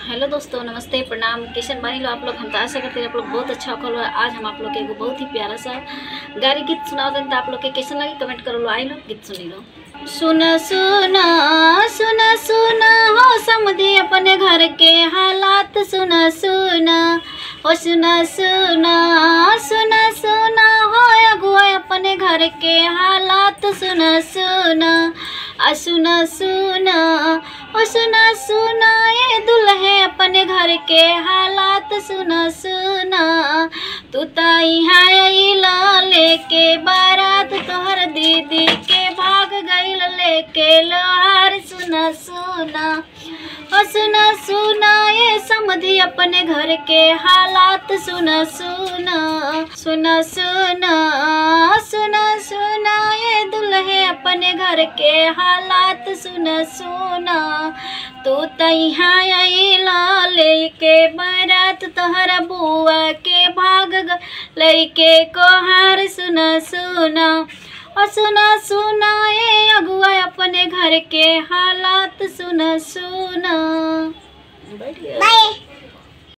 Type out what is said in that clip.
Hello दोस्तों, नमस्ते, प्रणाम। कैसन बानी लो आप लोग? हम तो आशा करते हैं आप लोग बहुत अच्छा होकर लो। आज हम आप लोग के एगो बहुत ही प्यारा सा गारी गीत सुना दें तो आप लोग के कैसन लगी कमेंट करो लो। आई लो गीत सुनी लो। सुना सुना सुना सुना हो समझी अपने घर के हालात, सुना सुना हो सुना सुना सुना सुना हो अगुआ अपने घर के हालात, सुना सुना सुना सुना ओ सुना सुना ये दुल्हे अपने घर के हालात, सुना सुना तू यहाँ आइला लेके बारात, तोहर दीदी के भाग गईल लेके लोहार, सुना सुना ओ सुना सुना ये समझी अपने घर के हालात, सुना सुना सुना सुना सुना सुना ये दुल्हे अपने घर के हालात, सुना सुना तू यहाँ आइला लेके बारात, तोहरा बुआ के भाग लेके कोहार, सुना सुना और सुना सुना ये अगुआ अपने घर के हालात, सुना सुना।